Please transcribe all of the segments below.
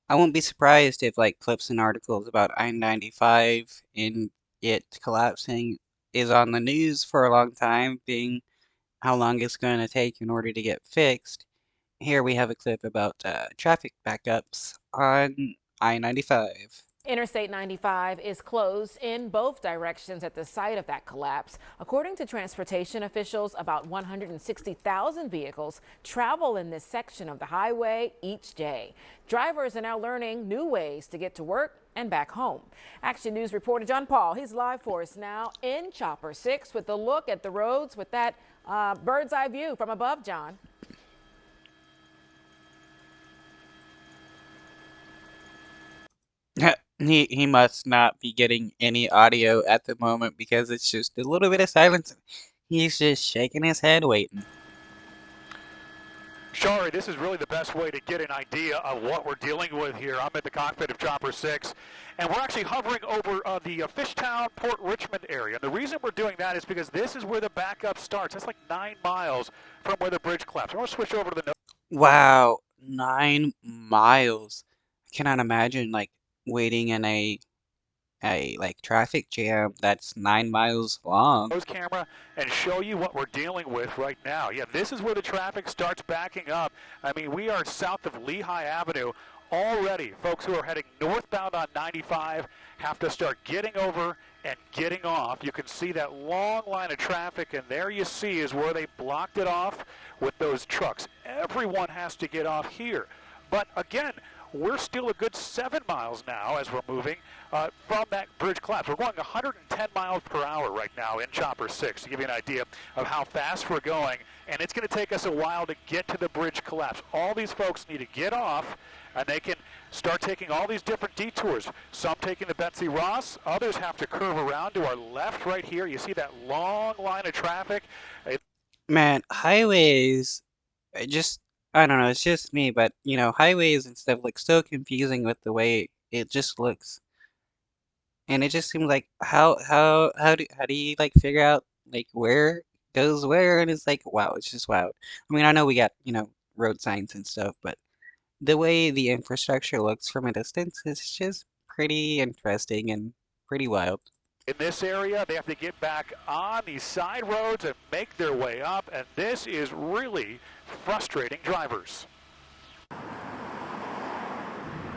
I won't be surprised if like clips and articles about I-95 and it collapsing is on the news for a long time, being how long it's going to take in order to get fixed. Here we have a clip about traffic backups on I-95. Interstate 95 is closed in both directions at the site of that collapse. According to transportation officials, about 160,000 vehicles travel in this section of the highway each day. Drivers are now learning new ways to get to work and back home. Action News reporter John Paul, he's live for us now in Chopper 6 with a look at the roads with that bird's eye view from above, John. He must not be getting any audio at the moment because it's just a little bit of silence. He's just shaking his head waiting. Shari, this is really the best way to get an idea of what we're dealing with here. I'm at the cockpit of Chopper 6, and we're actually hovering over the Fishtown, Port Richmond area. And the reason we're doing that is because this is where the backup starts. That's like 9 miles from where the bridge collapsed. I want to switch over to the Wow, 9 miles. I cannot imagine like waiting in a like traffic jam that's 9 miles long. nose camera and show you what we're dealing with right now. Yeah, this is where the traffic starts backing up. I mean, we are south of Lehigh Avenue already. Folks who are heading northbound on 95 have to start getting over and getting off. You can see that long line of traffic, and there you see is where they blocked it off with those trucks. Everyone has to get off here. But again, we're still a good 7 miles now as we're moving from that bridge collapse. We're going 110 miles per hour right now in Chopper 6 to give you an idea of how fast we're going. And it's going to take us a while to get to the bridge collapse. All these folks need to get off, and they can start taking all these different detours. Some taking the Betsy Ross. Others have to curve around to our left right here. You see that long line of traffic. Man, highways, I don't know, it's just me, but highways and stuff look so confusing with the way it just looks. And it just seems like how do you like figure out like where goes where? And it's like wow, it's just wow. I mean, I know we got, road signs and stuff, but the way the infrastructure looks from a distance is just pretty interesting and pretty wild. In this area, they have to get back on these side roads and make their way up, and this is really frustrating drivers.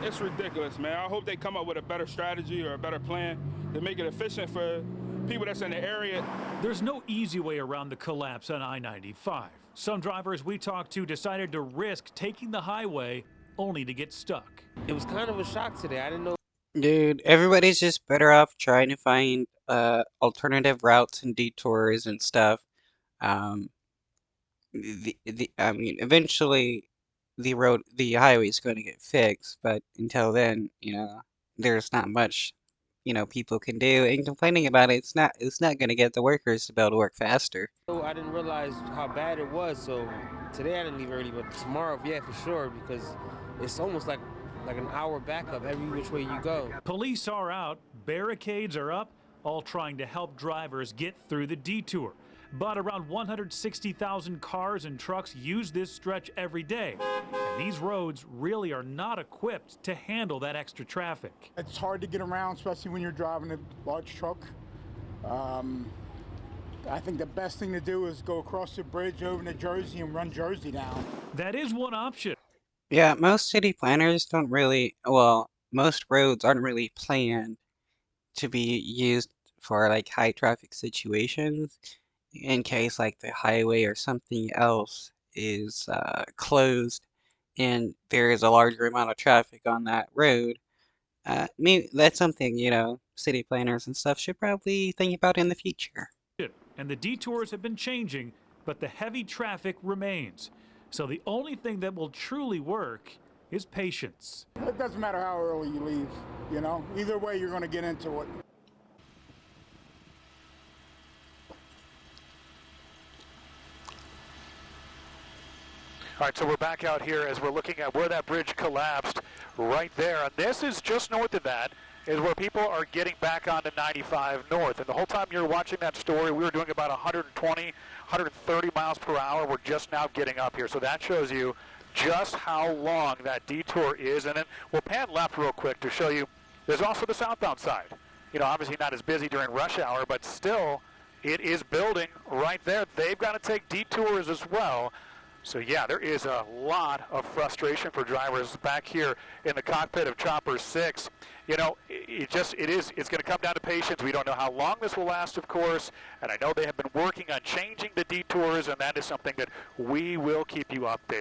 It's ridiculous, man. I hope they come up with a better strategy or a better plan to make it efficient for people that's in the area. There's no easy way around the collapse on I-95. Some drivers we talked to decided to risk taking the highway only to get stuck. It was kind of a shock today. I didn't know. Dude, everybody's just better off trying to find alternative routes and detours and stuff. Um, I mean, eventually the highway's going to get fixed, but until then, there's not much, people can do. And complaining about it, it's not going to get the workers to be able to work faster. I didn't realize how bad it was. So today I didn't leave early, but tomorrow, yeah, for sure, because it's almost like an hour backup every which way you go. Police are out, barricades are up, all trying to help drivers get through the detour. But around 160,000 cars and trucks use this stretch every day. And these roads really are not equipped to handle that extra traffic. It's hard to get around, especially when you're driving a large truck. I think the best thing to do is go across the bridge over to Jersey and run Jersey down. That is one option. Yeah, most city planners don't really, well, most roads aren't really planned to be used for like high traffic situations in case like the highway or something else is closed and there is a larger amount of traffic on that road. Maybe that's something, city planners and stuff should probably think about in the future. And the detours have been changing, but the heavy traffic remains. So the only thing that will truly work is patience. It doesn't matter how early you leave, Either way, you're going to get into it. All right, so we're back out here as we're looking at where that bridge collapsed right there. And this is just north of that is where people are getting back onto 95 north. And the whole time you're watching that story, we were doing about 120, 130 miles per hour. We're just now getting up here. So that shows you just how long that detour is. And then we'll pan left real quick to show you there's also the southbound side. You know, obviously not as busy during rush hour, but still it is building right there. They've got to take detours as well. So yeah, there is a lot of frustration for drivers back here in the cockpit of Chopper 6. You know, it's going to come down to patience. We don't know how long this will last, of course, and I know they have been working on changing the detours, and that is something that we will keep you updated.